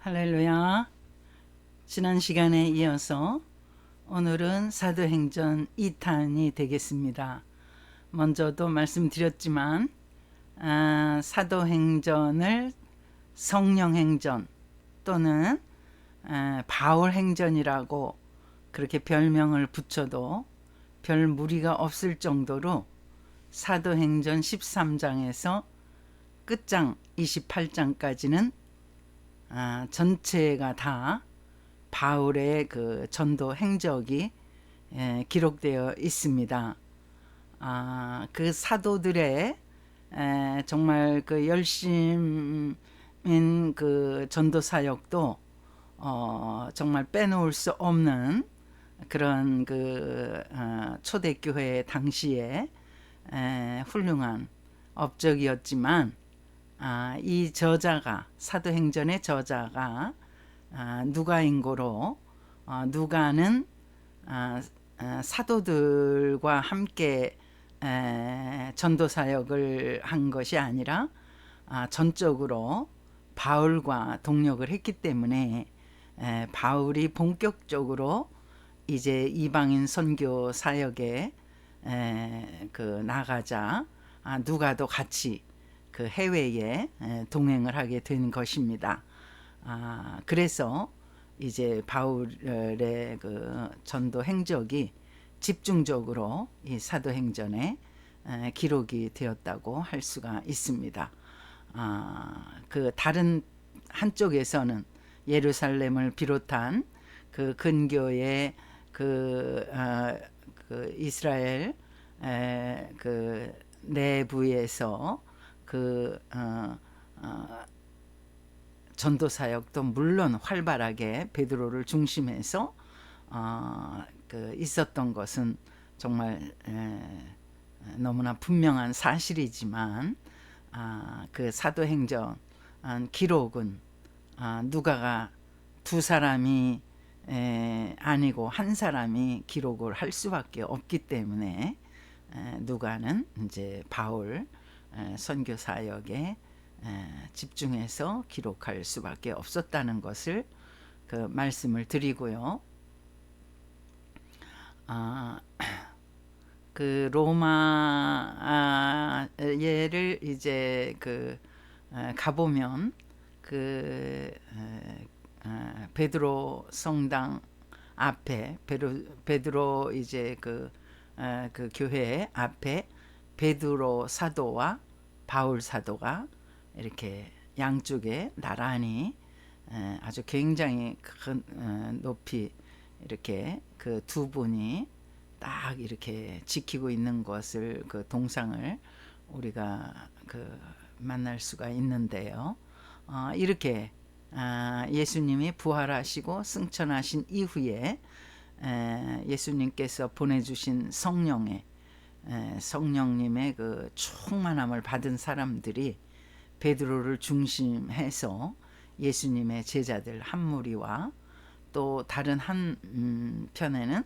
할렐루야. 지난 시간에 이어서 오늘은 사도행전 2탄이 되겠습니다. 먼저도 말씀드렸지만 사도행전을 성령행전 또는 바울행전이라고 그렇게 별명을 붙여도 별 무리가 없을 정도로 사도행전 13장에서 끝장 28장까지는 전체가 다 바울의 그 전도 행적이 기록되어 있습니다. 그 사도들의 정말 그 열심인 그 전도 사역도 정말 빼놓을 수 없는 그런 그 초대교회 당시에 훌륭한 업적이었지만 이 저자가 사도행전의 저자가 누가인고로 누가는 사도들과 함께 전도 사역을 한 것이 아니라 전적으로 바울과 동력을 했기 때문에 바울이 본격적으로 이제 이방인 선교 사역에 그 나가자 누가도 같이 그 해외에 동행을 하게 된 것입니다. 그래서 이제 바울의 그 전도 행적이 집중적으로 이 사도행전에 기록이 되었다고 할 수가 있습니다. 그 다른 한쪽에서는 예루살렘을 비롯한 그 근교의 그 이스라엘 그 내부에서 그 전도 사역도 물론 활발하게 베드로를 중심해서 그 있었던 것은 정말 너무나 분명한 사실이지만 그 사도행전 기록은 누가가 두 사람이 아니고 한 사람이 기록을 할 수밖에 없기 때문에 누가는 이제 바울 선교 사역에 집중해서 기록할 수밖에 없었다는 것을 그 말씀을 드리고요. 그 로마를 이제 그 가보면 그 베드로 성당 앞에 베드로 이제 그 교회 앞에 베드로 사도와 바울 사도가 이렇게 양쪽에 나란히 아주 굉장히 큰 높이 이렇게 그 두 분이 딱 이렇게 지키고 있는 것을 그 동상을 우리가 그 만날 수가 있는데요. 이렇게 예수님이 부활하시고 승천하신 이후에 예수님께서 보내주신 성령님의 그 충만함을 받은 사람들이 베드로를 중심해서 예수님의 제자들 한 무리와 또 다른 한 편에는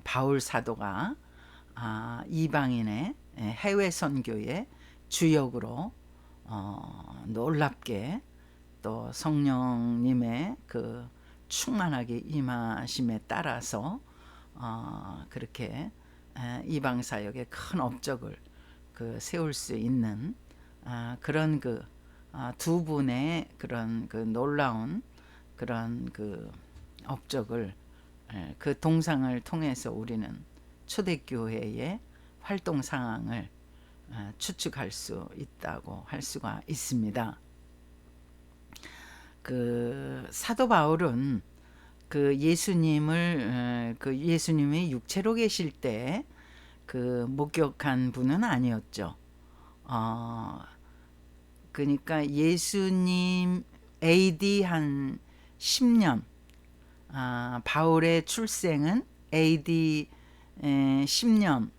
바울 사도가 이방인의 해외 선교의 주역으로 놀랍게 또 성령님의 그 충만하게 임하심에 따라서 그렇게 이방 사역의 큰 업적을 그 세울 수 있는 그런 그 두 분의 그런 그 놀라운 그런 그 업적을 그 동상을 통해서 우리는 초대교회의 활동 상황을 추측할 수 있다고 할 수가 있습니다. 그 사도 바울은 그 예수님을 그 예수님이 육체로 계실 때 그 목격한 분은 아니었죠. 그러니까 예수님 AD 한 10년 바울의 출생은 AD 10년에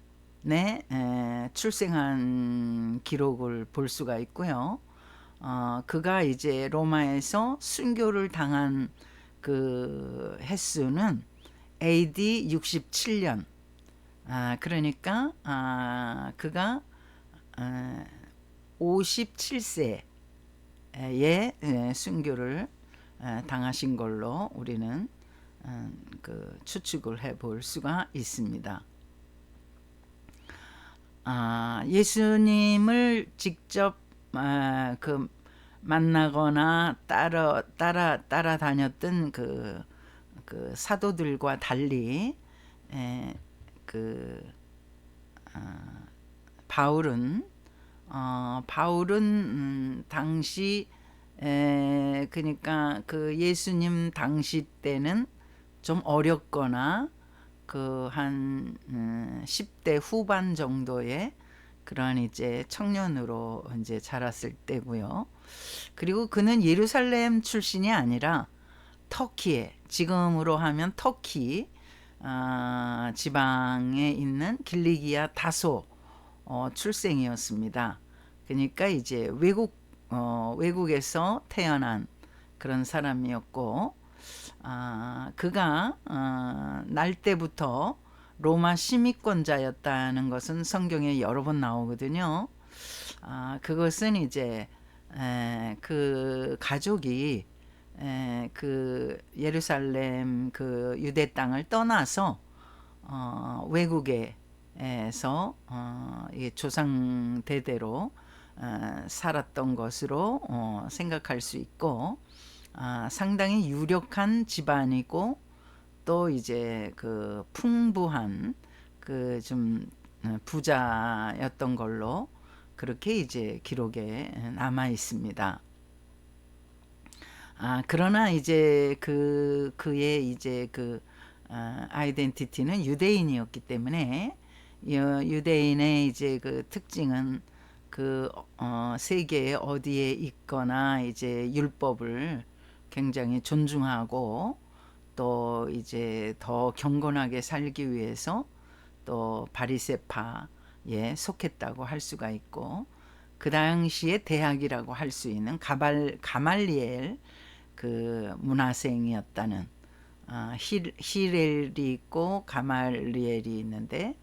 출생한 기록을 볼 수가 있고요. 그가 이제 로마에서 순교를 당한 그 횟수는 AD 67년. 그러니까 그가 57세에 순교를 당하신 걸로 우리는 추측을 해볼 수가 있습니다. 예수님을 직접 만나거나 따라다녔던 그 사도들과 달리 바울은 당시 그러니까 그 예수님 당시 때는 좀 어렸거나 한 10대 후반 정도의 그런 이제 청년으로 이제 자랐을 때고요. 그리고 그는 예루살렘 출신이 아니라 터키에, 지금으로 하면 터키 지방에 있는 길리기아 다소 출생이었습니다. 그러니까 이제 외국에서 태어난 그런 사람이었고, 그가 날 때부터 로마 시민권자였다는 것은 성경에 여러 번 나오거든요. 그것은 이제 그 가족이 그 예루살렘 그 유대 땅을 떠나서 외국에서 조상 대대로 살았던 것으로 생각할 수 있고, 상당히 유력한 집안이고, 또 이제 그 풍부한 그 좀 부자였던 걸로 그렇게 이제 기록에 남아 있습니다. 그러나 이제 그의 이제 아이덴티티는 유대인이었기 때문에, 유대인의 이제 그 특징은 세계에 어디에 있거나 이제 율법을 굉장히 존중하고, 또 이제 더 경건하게 살기 위해서 또 바리새파에 속했다고 할 수가 있고, 그 당시에 대학이라고 할 수 있는 가말리엘 그 문화생이었다는, 히렐이 있고 가말리엘이 있는데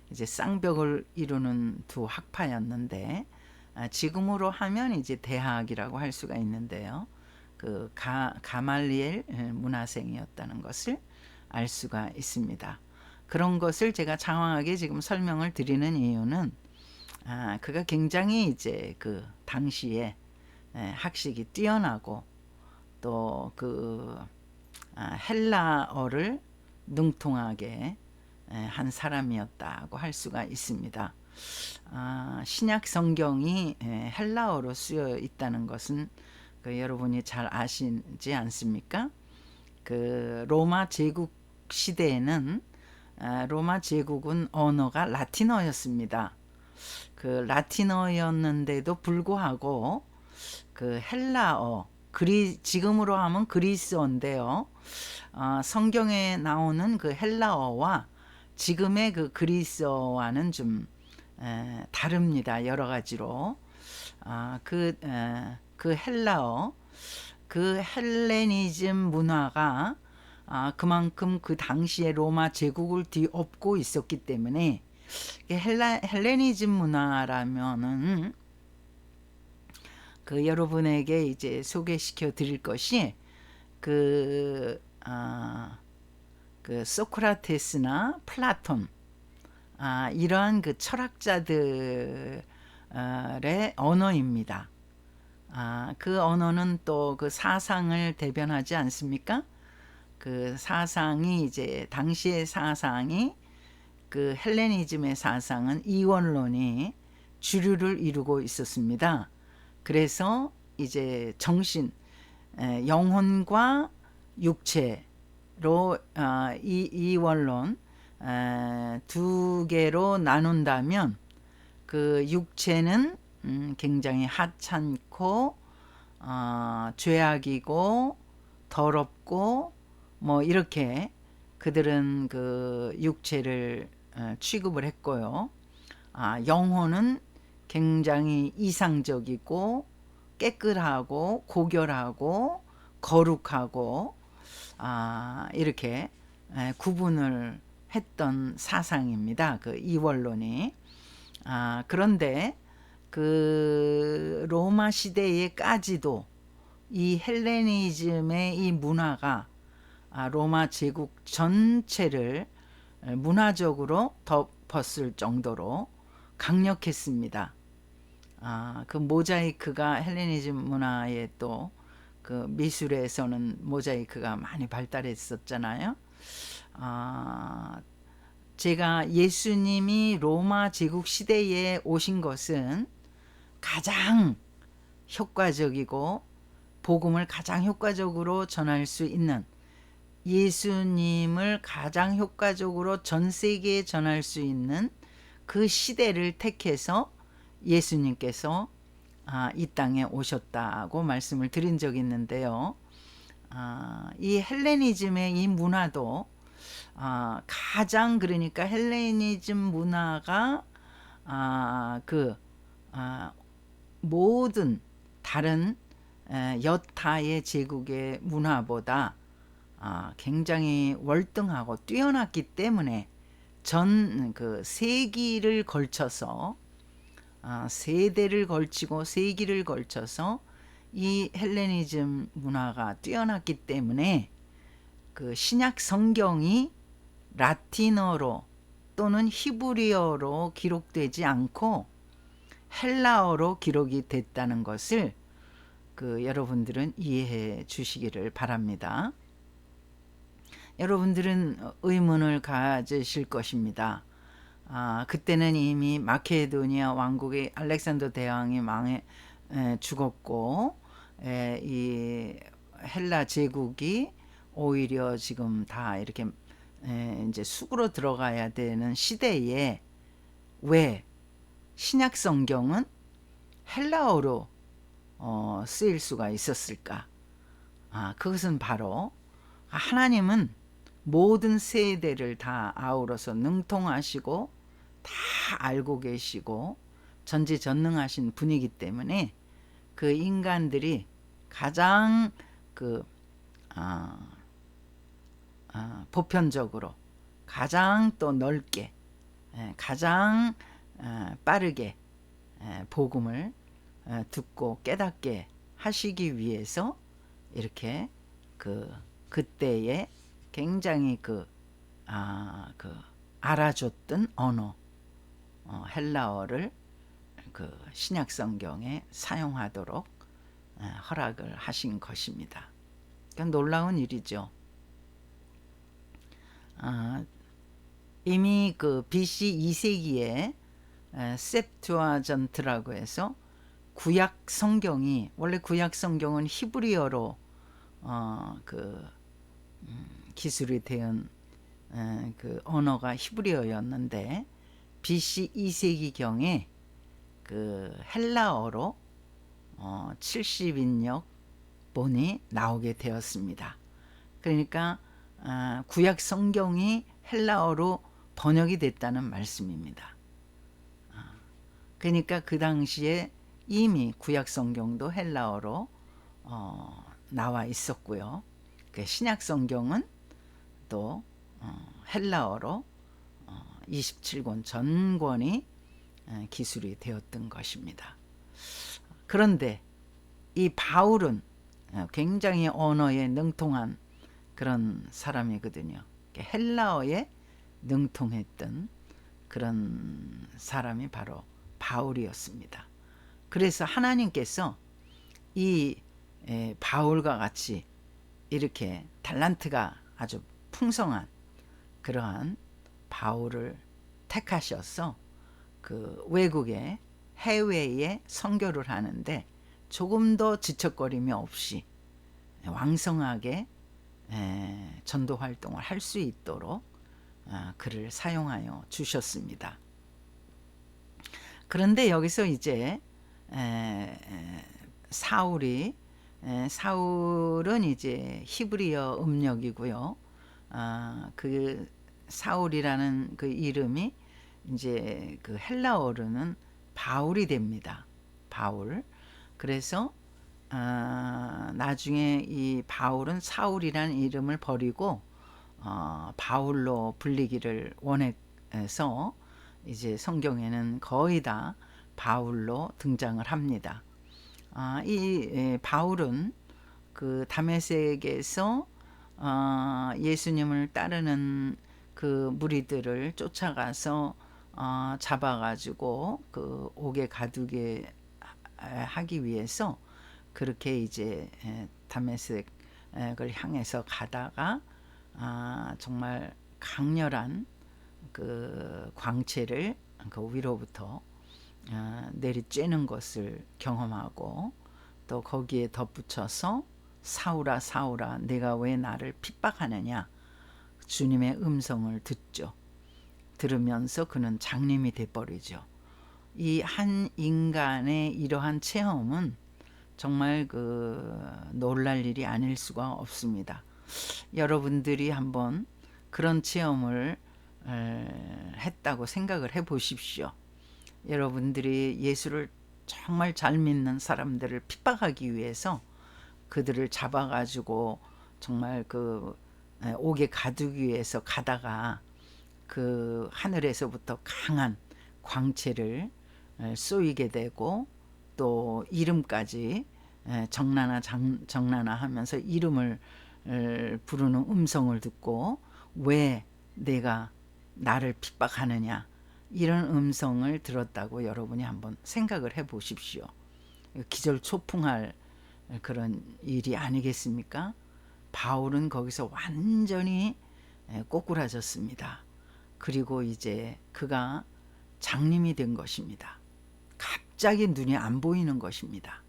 이제 쌍벽을 이루는 두 학파였는데, 지금으로 하면 이제 대학이라고 할 수가 있는데요. 가말리엘 문화생이었다는 것을 알 수가 있습니다. 그런 것을 제가 장황하게 지금 설명을 드리는 이유는, 그가 굉장히 이제 그 당시에 학식이 뛰어나고, 또 헬라어를 능통하게 한 사람이었다고 할 수가 있습니다. 신약 성경이 헬라어로 쓰여 있다는 것은 여러분이 잘 아시지 않습니까? 로마 제국 시대에는 로마 제국은 언어가 라틴어였습니다. 라틴어였는데도 불구하고 헬라어, 지금으로 하면 그리스어인데요. 성경에 나오는 헬라어와 지금의 그리스어와는 좀 다릅니다. 여러 가지로. 헬라어, 헬레니즘 문화가 그만큼 그 당시에 로마 제국을 뒤엎고 있었기 때문에, 헬레니즘 문화라면은 여러분에게 이제 소개시켜 드릴 것이 소크라테스나 플라톤, 이러한 철학자들의 언어입니다. 그 언어는 또 사상을 대변하지 않습니까? 사상이 이제 당시의 사상이 헬레니즘의 사상은 이원론이 주류를 이루고 있었습니다. 그래서 이제 영혼과 육체로 이원론 두 개로 나눈다면, 육체는 굉장히 하찮고 죄악이고 더럽고 뭐 이렇게 그들은 육체를 취급을 했고요. 영혼은 굉장히 이상적이고 깨끗하고 고결하고 거룩하고 이렇게 구분을 했던 사상입니다. 이원론이. 그런데 로마 시대에까지도 이 헬레니즘의 이 문화가 로마 제국 전체를 문화적으로 덮었을 정도로 강력했습니다. 그 모자이크가 헬레니즘 문화에 또 그 미술에서는 모자이크가 많이 발달했었잖아요. 제가 예수님이 로마 제국 시대에 오신 것은 가장 효과적이고 복음을 가장 효과적으로 전할 수 있는, 예수님을 가장 효과적으로 전 세계에 전할 수 있는 그 시대를 택해서 예수님께서 이 땅에 오셨다고 말씀을 드린 적이 있는데요. 이 헬레니즘의 이 문화도 가장, 그러니까 헬레니즘 문화가 그 모든 다른 여타의 제국의 문화보다 굉장히 월등하고 뛰어났기 때문에 전 그 세기를 걸쳐서 세대를 걸치고 세기를 걸쳐서 이 헬레니즘 문화가 뛰어났기 때문에 그 신약 성경이 라틴어로 또는 히브리어로 기록되지 않고 헬라어로 기록이 됐다는 것을 여러분들은 이해해 주시기를 바랍니다. 여러분들은 의문을 가지실 것입니다. 그때는 이미 마케도니아 왕국의 알렉산더 대왕이 죽었고, 이 헬라 제국이 오히려 지금 다 이렇게 이제 수구로 들어가야 되는 시대에 왜 신약 성경은 헬라어로 쓰일 수가 있었을까? 그것은 바로 하나님은 모든 세대를 다 아우러서 능통하시고 다 알고 계시고 전지전능하신 분이기 때문에 그 인간들이 가장 보편적으로 가장 또 넓게 가장 빠르게 복음을 듣고 깨닫게 하시기 위해서 이렇게 그때에 굉장히 알아줬던 언어 헬라어를 신약 성경에 사용하도록 허락을 하신 것입니다. 그러니까 놀라운 일이죠. 이미 BC 2세기에 셉투아전트라고 해서 구약 성경이, 원래 구약 성경은 히브리어로 기술이 된 그 언어가 히브리어였는데 BC 2세기경에 헬라어로 70인역 본이 나오게 되었습니다. 그러니까 구약 성경이 헬라어로 번역이 됐다는 말씀입니다. 그러니까 그 당시에 이미 구약 성경도 헬라어로 나와 있었고요. 신약 성경은 또 헬라어로 27권 전권이 기술이 되었던 것입니다. 그런데 이 바울은 굉장히 언어에 능통한 그런 사람이거든요. 헬라어에 능통했던 그런 사람이 바로 바울이었습니다. 그래서 하나님께서 이 바울과 같이 이렇게 달란트가 아주 풍성한 그러한 바울을 택하셔서 외국에 해외에 선교를 하는데 조금 더 지척거림이 없이 왕성하게 전도 활동을 할 수 있도록 그를 사용하여 주셨습니다. 그런데 여기서 이제 사울은 이제 히브리어 음력이고요. 그 사울이라는 그 이름이 이제 헬라어로는 바울이 됩니다. 바울. 그래서 나중에 이 바울은 사울이라는 이름을 버리고 바울로 불리기를 원해서 이제 성경에는 거의 다 바울로 등장을 합니다. 이 바울은 그 다메섹에서 예수님을 따르는 그 무리들을 쫓아가서 잡아가지고 그 옥에 가두게 하기 위해서 그렇게 이제 다메섹을 향해서 가다가 정말 강렬한 그 광채를 그 위로부터 내리쬐는 것을 경험하고 또 거기에 덧붙여서 사울아 사울아 내가 왜 나를 핍박하느냐 주님의 음성을 듣죠. 들으면서 그는 장님이 돼버리죠. 이 한 인간의 이러한 체험은 정말 그 놀랄 일이 아닐 수가 없습니다. 여러분들이 한번 그런 체험을 했다고 생각을 해 보십시오. 여러분들이 예수를 정말 잘 믿는 사람들을 핍박하기 위해서 그들을 잡아가지고 정말 그 옥에 가두기 위해서 가다가 그 하늘에서부터 강한 광채를 쏘이게 되고 또 이름까지 정나나 하면서 이름을 부르는 음성을 듣고 왜 내가 나를 핍박하느냐 이런 음성을 들었다고 여러분이 한번 생각을 해 보십시오. 기절초풍할 그런 일이 아니겠습니까? 바울은 거기서 완전히 꼬꾸라졌습니다. 그리고 이제 그가 장님이 된 것입니다. 갑자기 눈이 안 보이는 것입니다.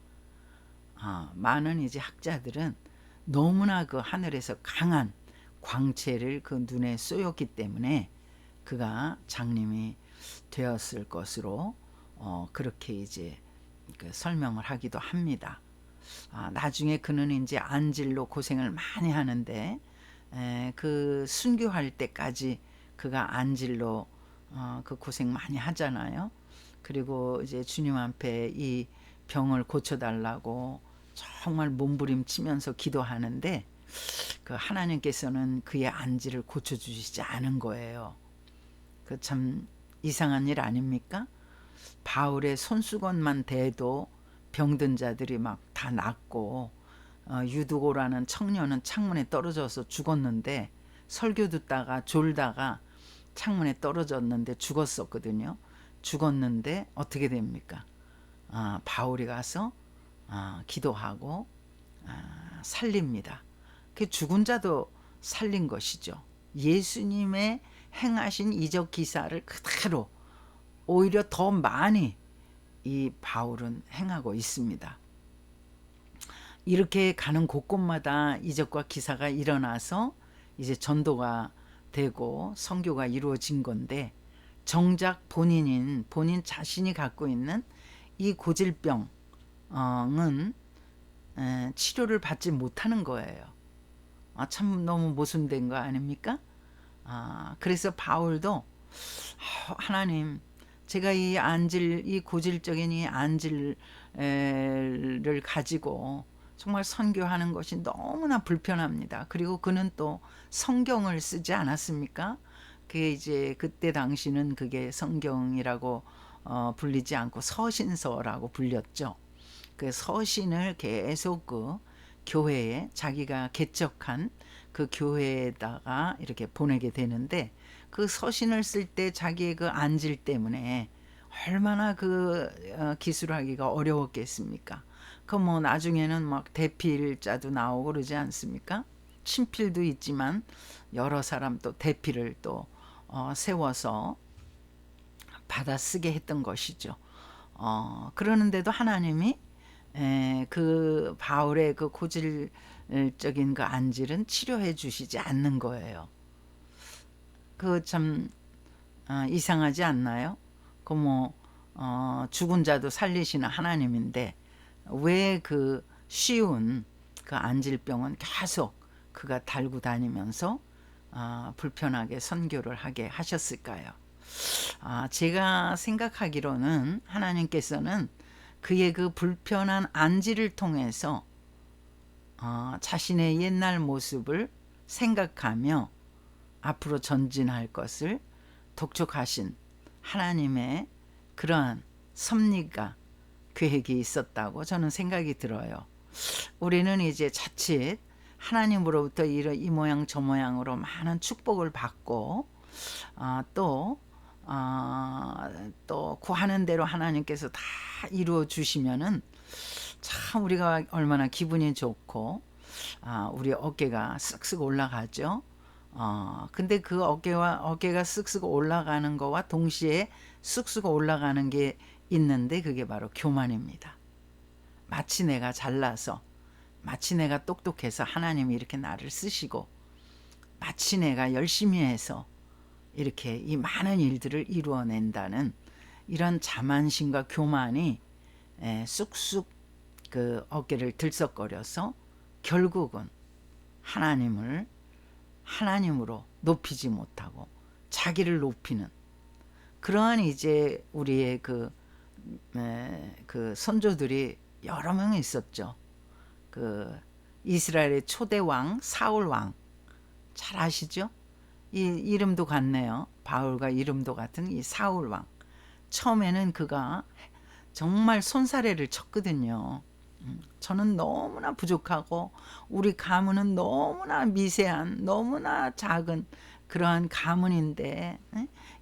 많은 이제 학자들은 너무나 그 하늘에서 강한 광채를 그 눈에 쏘였기 때문에 그가 장님이 되었을 것으로 그렇게 이제 그 설명을 하기도 합니다. 나중에 그는 이제 안질로 고생을 많이 하는데 그 순교할 때까지 그가 안질로 그 고생 많이 하잖아요. 그리고 이제 주님 앞에 이 병을 고쳐달라고 정말 몸부림치면서 기도하는데 그 하나님께서는 그의 안질을 고쳐주시지 않은 거예요. 그 참 이상한 일 아닙니까? 바울의 손수건만 대도 병든 자들이 막 다 낫고 유두고라는 청년은 창문에 떨어져서 죽었는데 설교 듣다가 졸다가 창문에 떨어졌는데 죽었었거든요. 죽었는데 어떻게 됩니까? 바울이 가서 기도하고 살립니다. 그 죽은 자도 살린 것이죠. 예수님의 행하신 이적 기사를 그대로 오히려 더 많이 이 바울은 행하고 있습니다. 이렇게 가는 곳곳마다 이적과 기사가 일어나서 이제 전도가 되고 선교가 이루어진 건데 정작 본인 자신이 갖고 있는 이 고질병은 치료를 받지 못하는 거예요. 참 너무 모순된 거 아닙니까? 그래서 바울도 하나님 제가 이 고질적인 이 안질을 가지고 정말 선교하는 것이 너무나 불편합니다. 그리고 그는 또 성경을 쓰지 않았습니까? 그게 이제 그때 당시는 그게 성경이라고 불리지 않고 서신서라고 불렸죠. 그 서신을 계속 그 교회에 자기가 개척한 그 교회에다가 이렇게 보내게 되는데 그 서신을 쓸 때 자기의 그 안질 때문에 얼마나 그 기술하기가 어려웠겠습니까? 그 뭐 나중에는 막 대필자도 나오고 그러지 않습니까? 친필도 있지만 여러 사람 또 대필을 또 세워서 받아 쓰게 했던 것이죠. 그러는데도 하나님이 그 바울의 그 고질적인 그 안질은 치료해 주시지 않는 거예요. 그 참 이상하지 않나요? 그 뭐 죽은 자도 살리시는 하나님인데 왜 그 쉬운 그 안질병은 계속 그가 달고 다니면서 불편하게 선교를 하게 하셨을까요? 제가 생각하기로는 하나님께서는 그의 그 불편한 안질을 통해서 자신의 옛날 모습을 생각하며 앞으로 전진할 것을 독촉하신 하나님의 그러한 섭리가 계획이 있었다고 저는 생각이 들어요. 우리는 이제 자칫 하나님으로부터 이 모양 저 모양으로 많은 축복을 받고 또 또 구하는 대로 하나님께서 다 이루어 주시면은 참 우리가 얼마나 기분이 좋고 우리 어깨가 쓱쓱 올라가죠. 근데 그 어깨가 쓱쓱 올라가는 거와 동시에 쓱쓱 올라가는 게 있는데 그게 바로 교만입니다. 마치 내가 잘나서, 마치 내가 똑똑해서 하나님이 이렇게 나를 쓰시고, 마치 내가 열심히 해서 이렇게 이 많은 일들을 이루어낸다는 이런 자만심과 교만이 쑥쑥 그 어깨를 들썩거려서 결국은 하나님으로 높이지 못하고 자기를 높이는 그러한 이제 우리의 그 선조들이 여러 명 있었죠. 그 이스라엘의 초대 왕 사울 왕 잘 아시죠? 이 이름도 같네요. 바울과 이름도 같은 이 사울 왕. 처음에는 그가 정말 손사래를 쳤거든요. 저는 너무나 부족하고 우리 가문은 너무나 미세한 너무나 작은 그러한 가문인데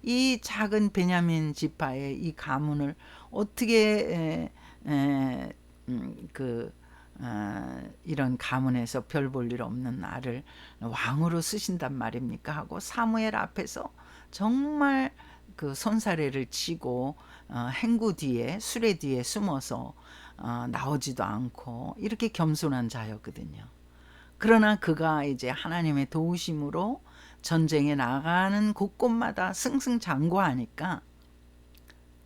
이 작은 베냐민 지파의 이 가문을 어떻게 이런 가문에서 별 볼 일 없는 나를 왕으로 쓰신단 말입니까 하고 사무엘 앞에서 정말 그 손사래를 치고 행구 뒤에 수레 뒤에 숨어서 나오지도 않고 이렇게 겸손한 자였거든요. 그러나 그가 이제 하나님의 도우심으로 전쟁에 나가는 곳곳마다 승승장구하니까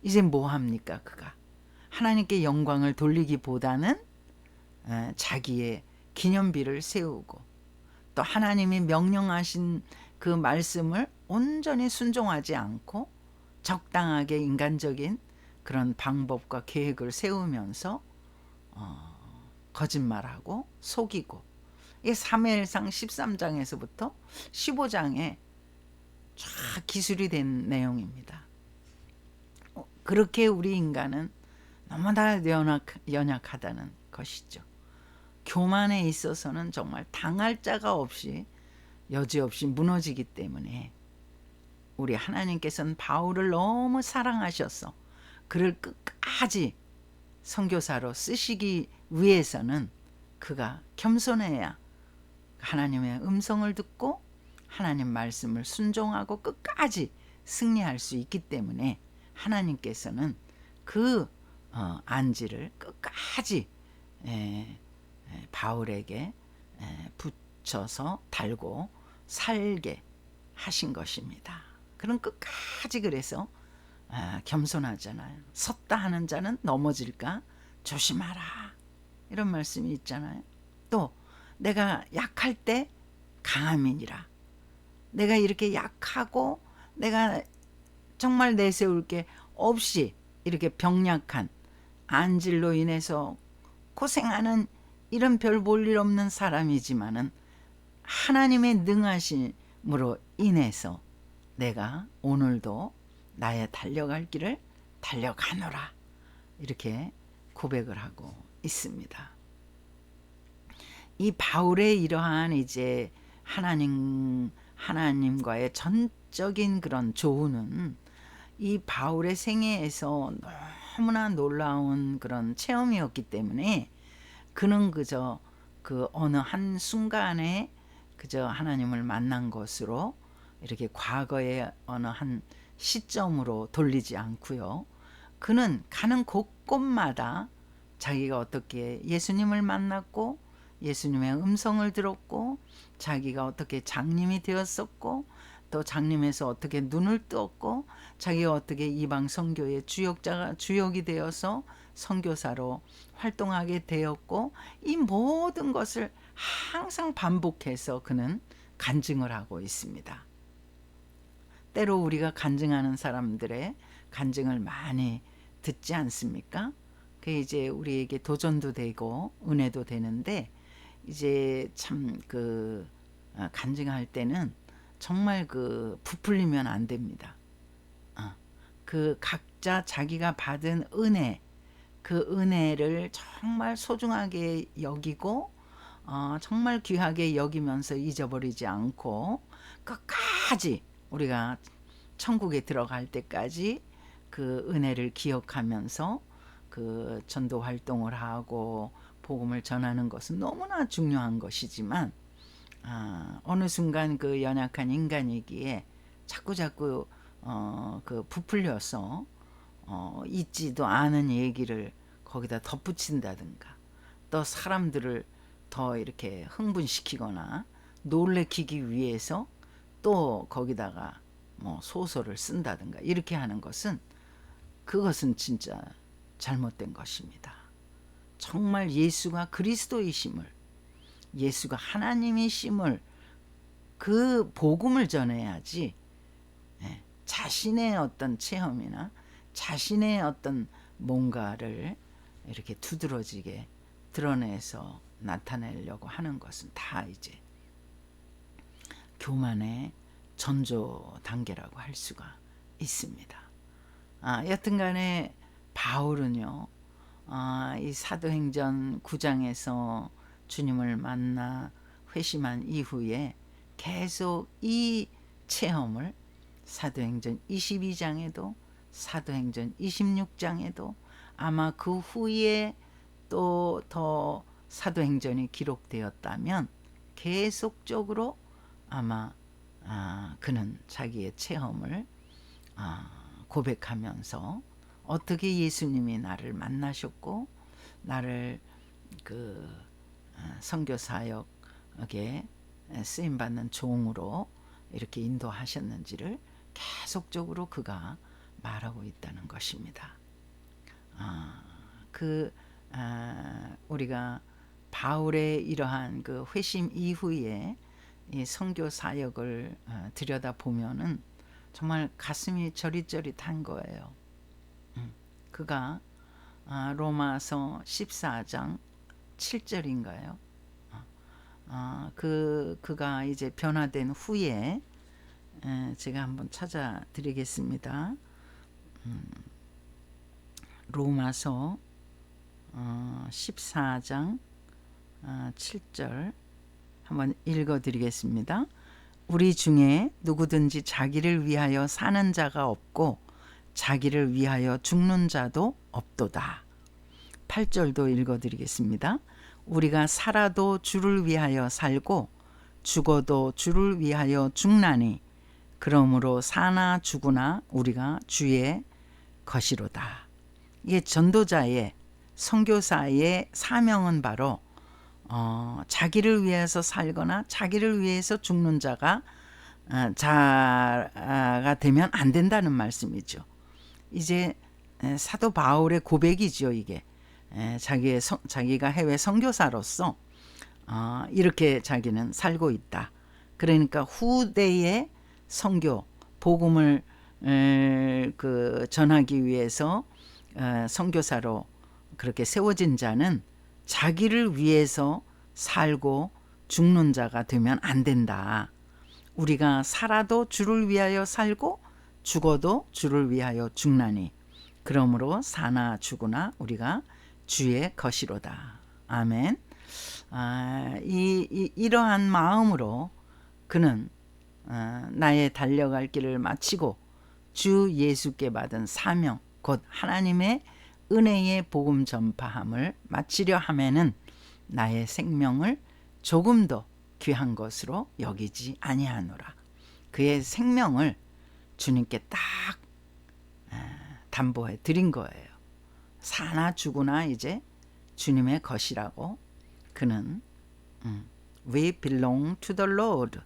이제 뭐 합니까? 그가 하나님께 영광을 돌리기보다는 자기의 기념비를 세우고 또 하나님이 명령하신 그 말씀을 온전히 순종하지 않고 적당하게 인간적인 그런 방법과 계획을 세우면서 거짓말하고 속이고 이 사무엘상 13장에서부터 15장에 쫙 기술이 된 내용입니다. 그렇게 우리 인간은 너무나 연약하다는 것이죠. 교만에 있어서는 정말 당할 자가 없이 여지없이 무너지기 때문에 우리 하나님께서는 바울을 너무 사랑하셔서 그를 끝까지 선교사로 쓰시기 위해서는 그가 겸손해야 하나님의 음성을 듣고 하나님 말씀을 순종하고 끝까지 승리할 수 있기 때문에 하나님께서는 그 안지를 끝까지 바울에게 붙여서 달고 살게 하신 것입니다. 그럼 끝까지 그래서 겸손하잖아요. 섰다 하는 자는 넘어질까 조심하라 이런 말씀이 있잖아요. 또 내가 약할 때 강함이니라. 내가 이렇게 약하고 내가 정말 내세울 게 없이 이렇게 병약한 안질로 인해서 고생하는 이런 별 볼 일 없는 사람이지만은 하나님의 능하심으로 인해서 내가 오늘도 나의 달려갈 길을 달려가노라 이렇게 고백을 하고 있습니다. 이 바울의 이러한 이제 하나님과의 전적인 그런 조우는 이 바울의 생애에서 너무나 놀라운 그런 체험이었기 때문에 그는 그저 그 어느 한 순간에 그저 하나님을 만난 것으로 이렇게 과거의 어느 한 시점으로 돌리지 않고요. 그는 가는 곳곳마다 자기가 어떻게 예수님을 만났고 예수님의 음성을 들었고 자기가 어떻게 장님이 되었었고 또 장님에서 어떻게 눈을 떴고 자기가 어떻게 이방 선교의 주역이 되어서 선교사로 활동하게 되었고 이 모든 것을 항상 반복해서 그는 간증을 하고 있습니다. 때로 우리가 간증하는 사람들의 간증을 많이 듣지 않습니까? 그게 이제 우리에게 도전도 되고 은혜도 되는데 이제 참 간증할 때는 정말 부풀리면 안 됩니다. 그 각자 자기가 받은 은혜 그 은혜를 정말 소중하게 여기고 정말 귀하게 여기면서 잊어버리지 않고 끝까지 우리가 천국에 들어갈 때까지 그 은혜를 기억하면서 그 전도 활동을 하고 복음을 전하는 것은 너무나 중요한 것이지만 어느 순간 그 연약한 인간이기에 자꾸 그 부풀려서 있지도 않은 얘기를 거기다 덧붙인다든가 또 사람들을 더 이렇게 흥분시키거나 놀래키기 위해서 또 거기다가 뭐 소설을 쓴다든가 이렇게 하는 것은 그것은 진짜 잘못된 것입니다. 정말 예수가 그리스도이심을, 예수가 하나님이심을 그 복음을 전해야지 자신의 어떤 체험이나 자신의 어떤 뭔가를 이렇게 두드러지게 드러내서 나타내려고 하는 것은 다 이제 교만의 전조 단계라고 할 수가 있습니다. 여튼간에 바울은요, 이 사도행전 9장에서 주님을 만나 회심한 이후에 계속 이 체험을 사도행전 22장에도 사도행전 26장에도 아마 그 후에 또 더 사도행전이 기록되었다면 계속적으로 아마 그는 자기의 체험을 고백하면서 어떻게 예수님이 나를 만나셨고 나를 그 선교 사역에 쓰임 받는 종으로 이렇게 인도하셨는지를 계속적으로 그가 말하고 있다는 것입니다. 우리가 바울의 이러한 그 회심 이후에 이 선교 사역을 들여다 보면은 정말 가슴이 저릿저릿한 거예요. 그가 로마서 14장 7절인가요? 그가 이제 변화된 후에 제가 한번 찾아 드리겠습니다. 로마서 14장 7절 한번 읽어 드리겠습니다. 우리 중에 누구든지 자기를 위하여 사는 자가 없고 자기를 위하여 죽는 자도 없도다. 8절도 읽어 드리겠습니다. 우리가 살아도 주를 위하여 살고 죽어도 주를 위하여 죽나니 그러므로 사나 죽으나 우리가 주의 것이로다. 이게 전도자의 선교사의 사명은 바로 자기를 위해서 살거나 자기를 위해서 죽는 자가 되면 안 된다는 말씀이죠. 이제 사도 바울의 고백이죠. 이게 자기가 해외 선교사로서 이렇게 자기는 살고 있다. 그러니까 후대의 선교 복음을 전하기 위해서 선교사로 그렇게 세워진 자는 자기를 위해서 살고 죽는 자가 되면 안 된다. 우리가 살아도 주를 위하여 살고 죽어도 주를 위하여 죽나니 그러므로 사나 죽으나 우리가 주의 것이로다. 아멘. 이러한 마음으로 그는 나의 달려갈 길을 마치고 주 예수께 받은 사명 곧 하나님의 은혜의 복음 전파함을 마치려 하면은 나의 생명을 조금 더 귀한 것으로 여기지 아니하노라. 그의 생명을 주님께 딱 담보해 드린 거예요. 사나 죽으나 이제 주님의 것이라고 그는 We belong to the Lord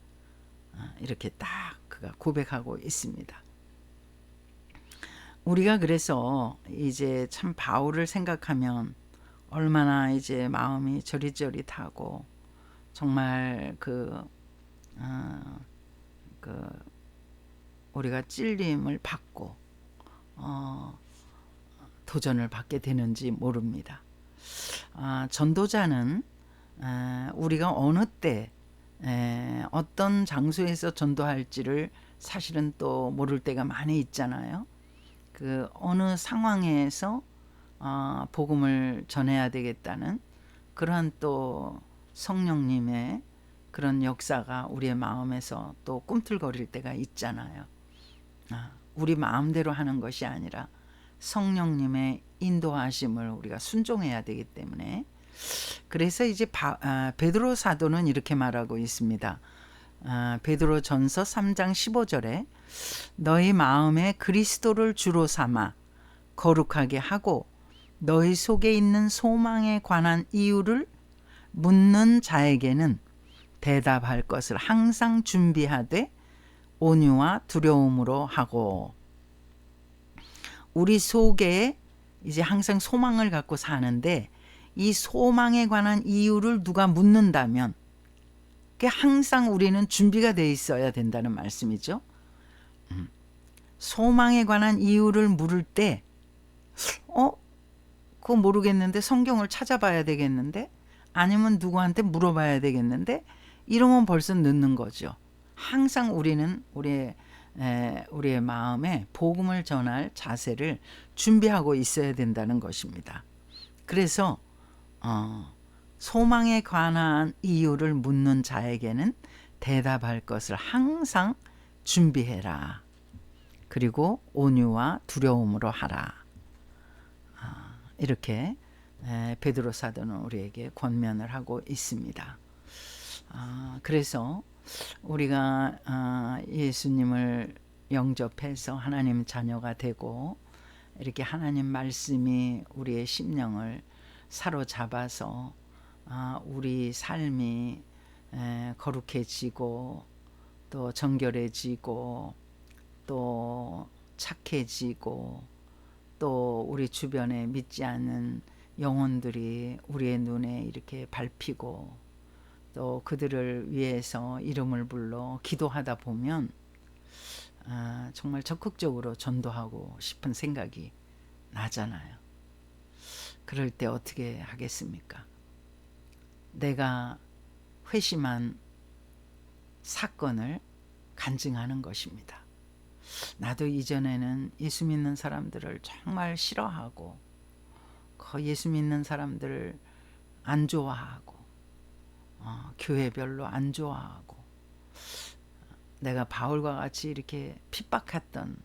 이렇게 딱 그가 고백하고 있습니다. 우리가 그래서 이제 참 바울을 생각하면 얼마나 이제 마음이 저릿저릿하고 정말 우리가 찔림을 받고 도전을 받게 되는지 모릅니다. 전도자는 우리가 어느 때 어떤 장소에서 전도할지를 사실은 또 모를 때가 많이 있잖아요. 그 어느 상황에서 복음을 전해야 되겠다는 그러한 또 성령님의 그런 역사가 우리의 마음에서 또 꿈틀거릴 때가 있잖아요. 우리 마음대로 하는 것이 아니라 성령님의 인도하심을 우리가 순종해야 되기 때문에, 그래서 이제 베드로 사도는 이렇게 말하고 있습니다. 베드로 전서 3장 15절에 너희 마음에 그리스도를 주로 삼아 거룩하게 하고 너희 속에 있는 소망에 관한 이유를 묻는 자에게는 대답할 것을 항상 준비하되 온유와 두려움으로 하고. 우리 속에 이제 항상 소망을 갖고 사는데 이 소망에 관한 이유를 누가 묻는다면 항상 우리는 준비가 돼 있어야 된다는 말씀이죠. 소망에 관한 이유를 물을 때 그거 모르겠는데 성경을 찾아봐야 되겠는데, 아니면 누구한테 물어봐야 되겠는데, 이러면 벌써 늦는 거죠. 항상 우리는 우리의 마음에 복음을 전할 자세를 준비하고 있어야 된다는 것입니다. 그래서 소망에 관한 이유를 묻는 자에게는 대답할 것을 항상 준비해라. 그리고 온유와 두려움으로 하라. 이렇게 베드로 사도는 우리에게 권면을 하고 있습니다. 그래서 우리가 예수님을 영접해서 하나님 자녀가 되고 이렇게 하나님 말씀이 우리의 심령을 사로잡아서 우리 삶이 거룩해지고 또 정결해지고 또 착해지고 또 우리 주변에 믿지 않는 영혼들이 우리의 눈에 이렇게 밟히고 또 그들을 위해서 이름을 불러 기도하다 보면 정말 적극적으로 전도하고 싶은 생각이 나잖아요. 그럴 때 어떻게 하겠습니까? 내가 회심한 사건을 간증하는 것입니다. 나도 이전에는 예수 믿는 사람들을 정말 싫어하고 예수 믿는 사람들을 안 좋아하고 교회 별로 안 좋아하고 내가 바울과 같이 이렇게 핍박했던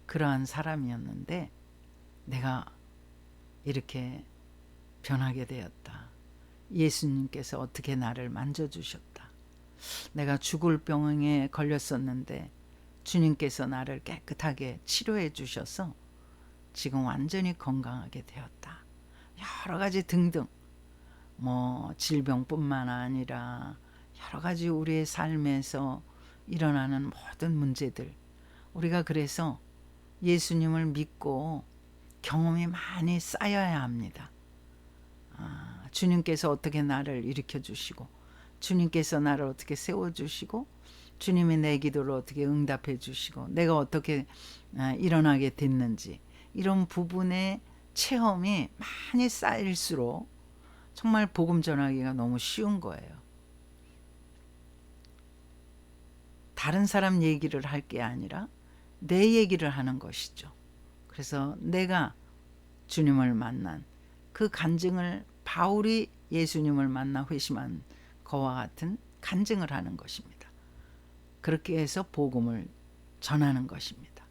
그러한 사람이었는데 내가 이렇게 변하게 되었다. 예수님께서 어떻게 나를 만져주셨다. 내가 죽을 병에 걸렸었는데 주님께서 나를 깨끗하게 치료해 주셔서 지금 완전히 건강하게 되었다. 여러 가지 등등 질병뿐만 아니라 여러 가지 우리의 삶에서 일어나는 모든 문제들, 우리가 그래서 예수님을 믿고 경험이 많이 쌓여야 합니다. 주님께서 어떻게 나를 일으켜 주시고 주님께서 나를 어떻게 세워주시고 주님이 내 기도를 어떻게 응답해 주시고 내가 어떻게 일어나게 됐는지, 이런 부분의 체험이 많이 쌓일수록 정말 복음 전하기가 너무 쉬운 거예요. 다른 사람 얘기를 할 게 아니라 내 얘기를 하는 것이죠. 그래서 내가 주님을 만난 그 간증을, 바울이 예수님을 만나 회심한 거와 같은 간증을 하는 것입니다. 그렇게 해서 복음을 전하는 것입니다.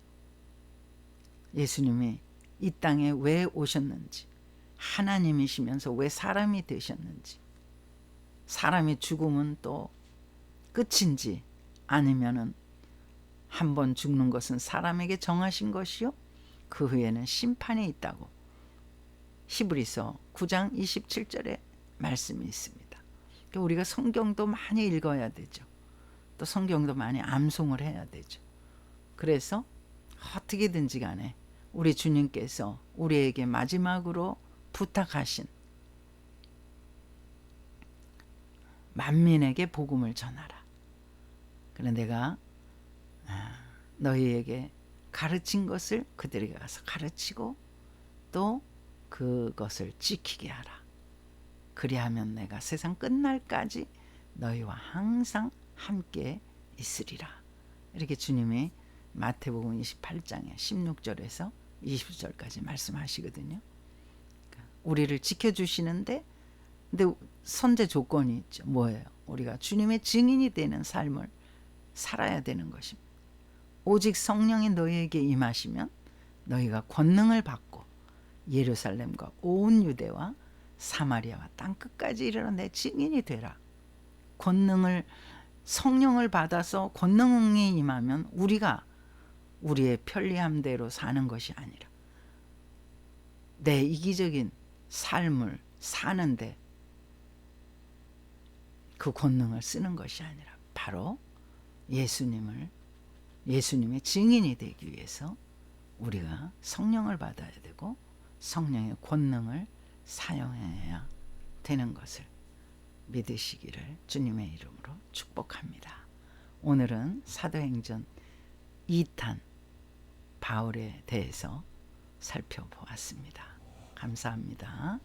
예수님이 이 땅에 왜 오셨는지, 하나님이시면서 왜 사람이 되셨는지, 사람이 죽으면 또 끝인지 아니면은 한 번 죽는 것은 사람에게 정하신 것이요 그 후에는 심판이 있다고 히브리서 9장 27절에 말씀이 있습니다. 그러니까 우리가 성경도 많이 읽어야 되죠. 또 성경도 많이 암송을 해야 되죠. 그래서 어떻게든지 간에 우리 주님께서 우리에게 마지막으로 부탁하신 만민에게 복음을 전하라. 그래 내가 너희에게 가르친 것을 그들에게 가서 가르치고 또 그것을 지키게 하라. 그리하면 내가 세상 끝날까지 너희와 항상 함께 있으리라. 이렇게 주님이 마태복음 28장에 16절에서 20절까지 말씀하시거든요. 우리를 지켜주시는데, 근데 선제 조건이 있죠. 뭐예요? 우리가 주님의 증인이 되는 삶을 살아야 되는 것입니다. 오직 성령이 너희에게 임하시면 너희가 권능을 받고 예루살렘과 온 유대와 사마리아와 땅끝까지 이르러 내 증인이 되라. 권능을, 성령을 받아서 권능이 임하면 우리가 우리의 편리함대로 사는 것이 아니라 내 이기적인 삶을 사는데 그 권능을 쓰는 것이 아니라 바로 예수님의 증인이 되기 위해서 우리가 성령을 받아야 되고 성령의 권능을 사용해야 되는 것을 믿으시기를 주님의 이름으로 축복합니다. 오늘은 사도행전 2탄 바울에 대해서 살펴보았습니다. 감사합니다.